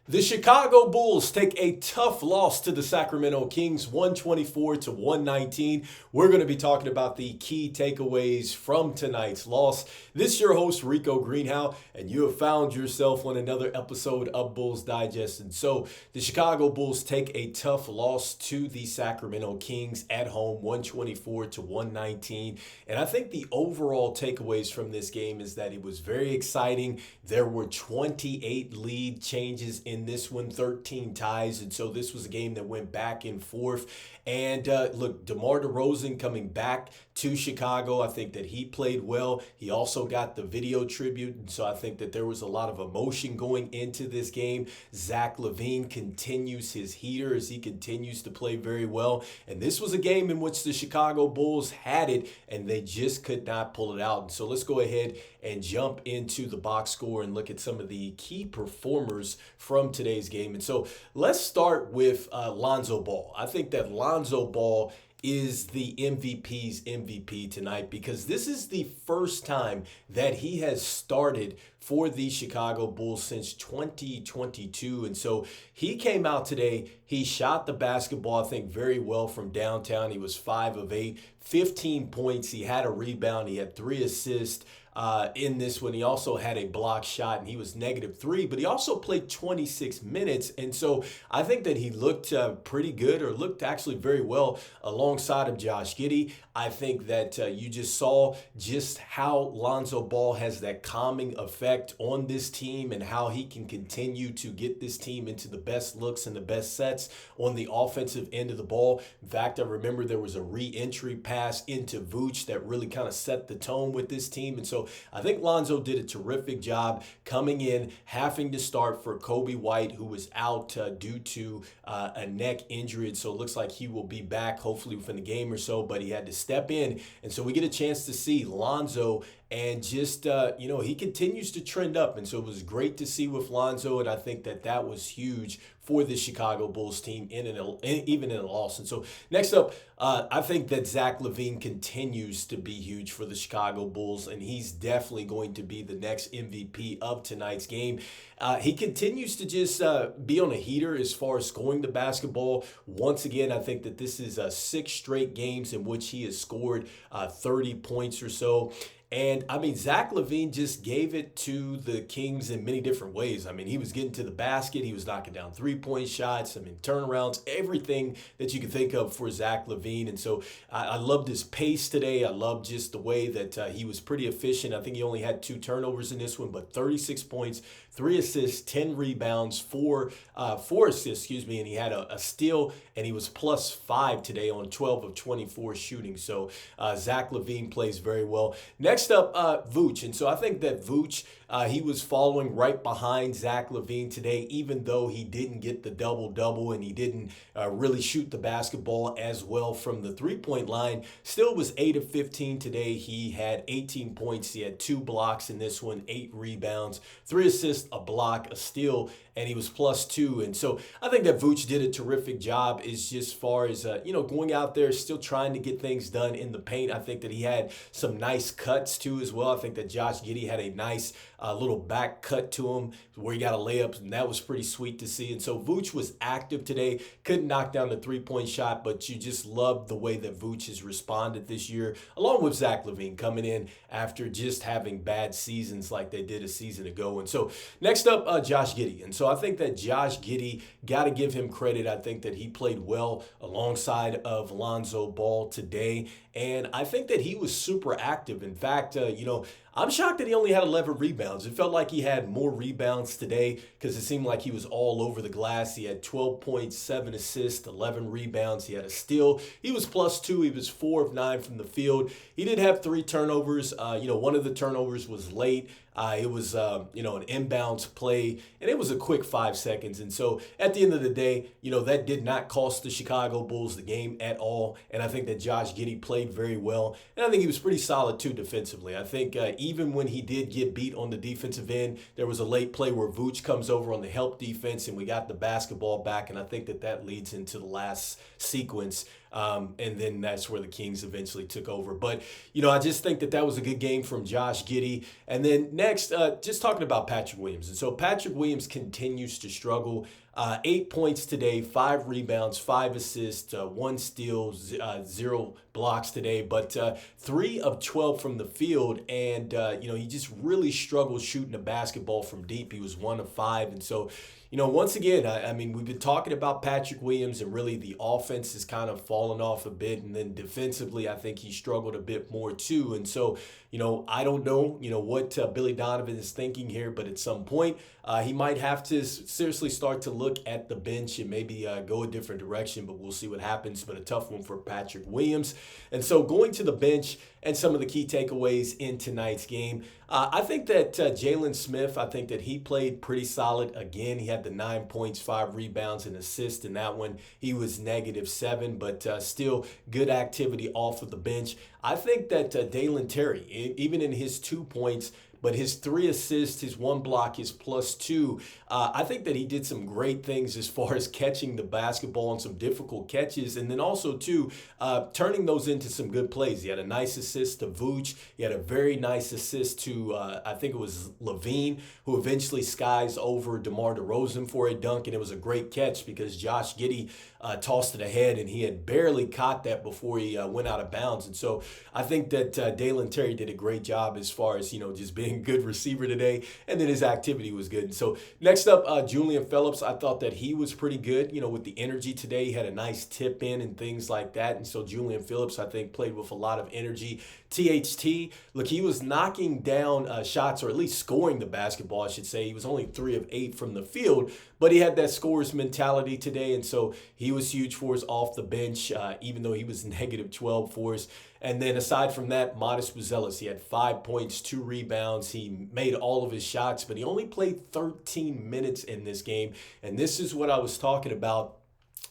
The Chicago Bulls take a tough loss to the Sacramento Kings, 124 to 119. We're going to be talking about the key takeaways from tonight's loss. This is your host, Rico Greenhowe, and you have found yourself on another episode of Bulls Digest. And so the Chicago Bulls take a tough loss to the Sacramento Kings at home, 124 to 119. And I think the overall takeaways from this game is that it was very exciting. There were 28 lead changes in this one, 13 ties. And so this was a game that went back and forth. And look, DeMar DeRozan coming back to Chicago, I think that he played well. He also got the video tribute. And so I think that there was a lot of emotion going into this game. Zach LaVine continues his heater as he continues to play very well. And this was a game in which the Chicago Bulls had it and they just could not pull it out. And so let's go ahead and jump into the box score and look at some of the key performers from today's game. And so let's start with Lonzo Ball. I think that Lonzo Ball is the MVP's MVP tonight because this is the first time that he has started for the Chicago Bulls since 2022. And so he came out today, he shot the basketball, I think, very well from downtown. He was 5 of 8, 15 points. He had a rebound. He had 3 assists. In this one, he also had a block shot and he was -3, but he also played 26 minutes. And so I think that he looked pretty good, or looked actually very well alongside of Josh Giddey. I think that you just saw just how Lonzo Ball has that calming effect on this team and how he can continue to get this team into the best looks and the best sets on the offensive end of the ball. In fact, I remember there was a re-entry pass into Vooch that really kind of set the tone with this team. And so I think Lonzo did a terrific job coming in, having to start for Kobe White, who was out due to a neck injury. And so it looks like he will be back hopefully within a game or so, but he had to step in. And so we get a chance to see Lonzo and just, he continues to trend up. And so it was great to see with Lonzo. And I think that that was huge for the Chicago Bulls team, even in a loss. And so next up, I think that Zach LaVine continues to be huge for the Chicago Bulls, and he's definitely going to be the next MVP of tonight's game. He continues to just be on a heater as far as scoring the basketball. Once again, I think that this is 6 straight games in which he has scored 30 points or so. And, I mean, Zach LaVine just gave it to the Kings in many different ways. I mean, he was getting to the basket. He was knocking down three-point shots. I mean, turnarounds, everything that you can think of for Zach LaVine. And so I loved his pace today. I loved just the way that he was pretty efficient. I think he only had 2 turnovers in this one, but 36 points, 3 assists, 10 rebounds, 4 assists, and he had a steal, and he was +5 today on 12 of 24 shooting. So Zach LaVine plays very well. Next up, Vooch. And so I think that Vooch, he was following right behind Zach LaVine today, even though he didn't get the double-double and he didn't really shoot the basketball as well from the three-point line. Still was 8 of 15 today. He had 18 points. He had 2 blocks in this one, 8 rebounds, 3 assists, a block, a steal, and he was +2. And so I think that Vooch did a terrific job as far as, going out there, still trying to get things done in the paint. I think that he had some nice cuts too as well. I think that Josh Giddey had a nice little back cut to him where he got a layup, and that was pretty sweet to see. And so Vooch was active today, couldn't knock down the three-point shot, but you just love the way that Vooch has responded this year, along with Zach LaVine coming in after just having bad seasons like they did a season ago. And so next up, Josh Giddey. And so I think that Josh Giddey, got to give him credit. I think that he played well alongside of Lonzo Ball today. And I think that he was super active. In fact, I'm shocked that he only had 11 rebounds. It felt like he had more rebounds today because it seemed like he was all over the glass. He had 12 points, 7 assists, 11 rebounds. He had a steal. He was +2. He was 4 of 9 from the field. He did have 3 turnovers. One of the turnovers was late. It was, an inbounds play, and it was a quick 5 seconds. And so at the end of the day, that did not cost the Chicago Bulls the game at all. And I think that Josh Giddey played very well. And I think he was pretty solid, too, defensively. I think even when he did get beat on the defensive end, there was a late play where Vooch comes over on the help defense, and we got the basketball back. And I think that leads into the last sequence And then that's where the Kings eventually took over. But, I just think that was a good game from Josh Giddey. And then next, just talking about Patrick Williams. And so Patrick Williams continues to struggle. 8 points today, 5 rebounds, 5 assists, 1 steal, 0 blocks today, but 3 of 12 from the field. And, he just really struggled shooting the basketball from deep. He was 1 of 5. And so, once again, I mean, we've been talking about Patrick Williams, and really the offense has kind of fallen off a bit. And then defensively, I think he struggled a bit more too. And so, I don't know, what Billy Donovan is thinking here, but at some point, he might have to seriously start to look at the bench and maybe go a different direction, but we'll see what happens. But a tough one for Patrick Williams. And so going to the bench and some of the key takeaways in tonight's game, I think that Jalen Smith, I think that he played pretty solid. Again, he had the 9 points, 5 rebounds, and assist in that one. He was -7, but still good activity off of the bench. I think that Dalen Terry, even in his 2 points, but his 3 assists, his 1 block, his +2, I think that he did some great things as far as catching the basketball on some difficult catches. And then also, too, turning those into some good plays. He had a nice assist to Vooch. He had a very nice assist to, I think it was LaVine, who eventually skies over DeMar DeRozan for a dunk. And it was a great catch because Josh Giddey tossed it ahead, and he had barely caught that before he went out of bounds. And so I think that Dalen Terry did a great job as far as, just being a good receiver today, and then his activity was good. And so next up, Julian Phillips, I thought that he was pretty good, with the energy today. He had a nice tip in and things like that. And so Julian Phillips, I think, played with a lot of energy. THT, look, he was knocking down shots, or at least scoring the basketball, I should say. He was only 3 of 8 from the field, but he had that scorer's mentality today. And so he was huge for us off the bench, even though he was -12 for us. And then aside from that, Modest Buzelis, he had 5 points, 2 rebounds. He made all of his shots, but he only played 13 minutes in this game. And this is what I was talking about.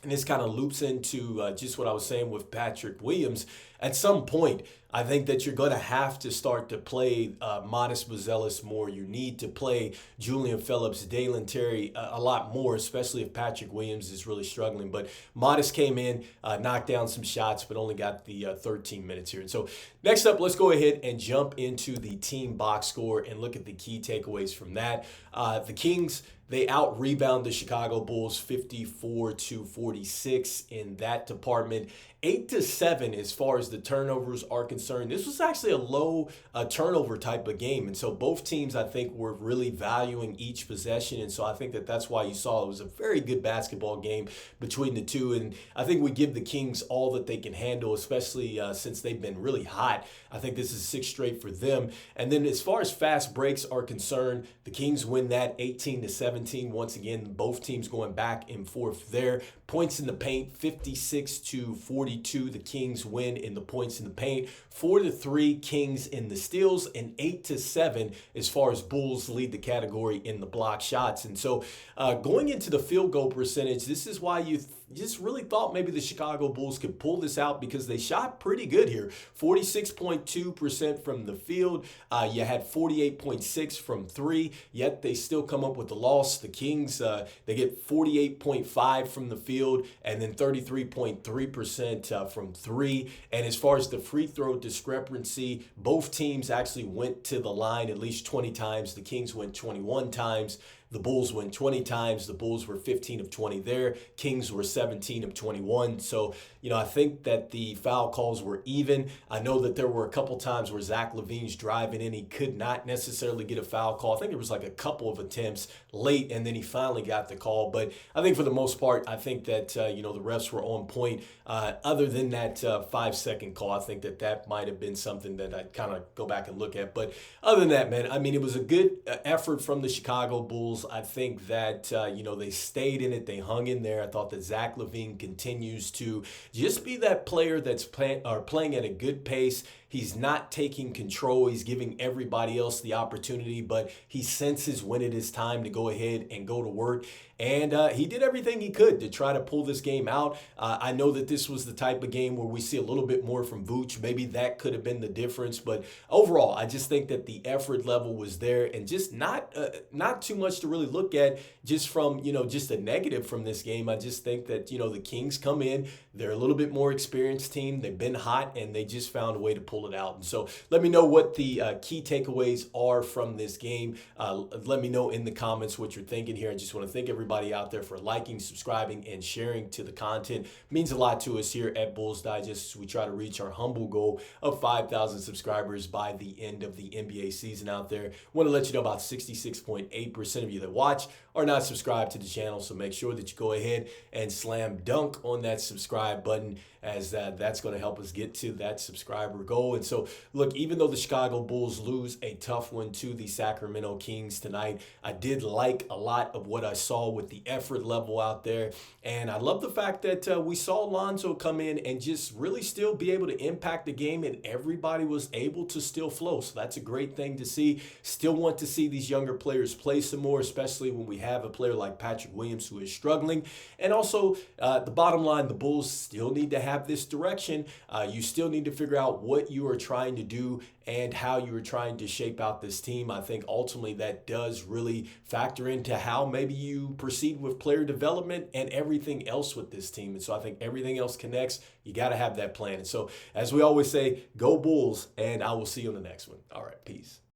And this kind of loops into just what I was saying with Patrick Williams. At some point, I think that you're going to have to start to play Modest Buzelis more. You need to play Julian Phillips, Dalen Terry a lot more, especially if Patrick Williams is really struggling. But Modest came in, knocked down some shots, but only got the 13 minutes here. And so next up, let's go ahead and jump into the team box score and look at the key takeaways from that. The Kings, they out-rebound the Chicago Bulls 54-46 in that department. 8-7 as far as the turnovers are concerned. This was actually a low turnover type of game. And so both teams, I think, were really valuing each possession. And so I think that that's why you saw it was a very good basketball game between the two. And I think we give the Kings all that they can handle, especially since they've been really hot. I think this is 6 straight for them. And then as far as fast breaks are concerned, the Kings win that 18-17. Once again, both teams going back and forth there. Points in the paint, 56-42. The Kings win in the points in the paint. 4-3 Kings in the steals, and 8-7 as far as Bulls lead the category in the block shots. And so going into the field goal percentage, this is why you just really thought maybe the Chicago Bulls could pull this out, because they shot pretty good here. 46.2% from the field. You had 48.6 from 3, yet they still come up with the loss. The Kings, they get 48.5 from the field, and then 33.3% from 3. And as far as the free throw discrepancy, both teams actually went to the line at least 20 times. The Kings went 21 times. The Bulls went 20 times. The Bulls were 15 of 20 there. Kings were 17 of 21. So, I think that the foul calls were even. I know that there were a couple times where Zach LaVine's driving in. He could not necessarily get a foul call. I think there was like a couple of attempts late, and then he finally got the call. But I think for the most part, I think that, the refs were on point. Other than that 5-second call, I think that might have been something that I'd kind of go back and look at. But other than that, man, I mean, it was a good effort from the Chicago Bulls. I think that, they stayed in it. They hung in there. I thought that Zach LaVine continues to just be that player that's playing at a good pace. He's not taking control. He's giving everybody else the opportunity, but he senses when it is time to go ahead and go to work. And he did everything he could to try to pull this game out. I know that this was the type of game where we see a little bit more from Vooch. Maybe that could have been the difference. But overall, I just think that the effort level was there, and just not too much to really look at just from, just a negative from this game. I just think that, the Kings come in. They're a little bit more experienced team. They've been hot, and they just found a way to pull it out. And so let me know what the key takeaways are from this game. Let me know in the comments what you're thinking here. I just want to thank everybody out there for liking, subscribing, and sharing to the content. It means a lot to us here at Bulls Digest as we try to reach our humble goal of 5,000 subscribers by the end of the NBA season out there. I want to let you know about 66.8% of you that watch are not subscribed to the channel, so make sure that you go ahead and slam dunk on that subscribe button, as that's going to help us get to that subscriber goal. And so, look, even though the Chicago Bulls lose a tough one to the Sacramento Kings tonight, I did like a lot of what I saw with the effort level out there. And I love the fact that we saw Lonzo come in and just really still be able to impact the game, and everybody was able to still flow. So that's a great thing to see. Still want to see these younger players play some more, especially when we have a player like Patrick Williams who is struggling. And also, the bottom line, the Bulls still need to have this direction. You still need to figure out what you are trying to do and how you are trying to shape out this team. I think ultimately that does really factor into how maybe you proceed with player development and everything else with this team. And so I think everything else connects. You got to have that plan. And so, as we always say, go Bulls, and I will see you on the next one. All right, peace.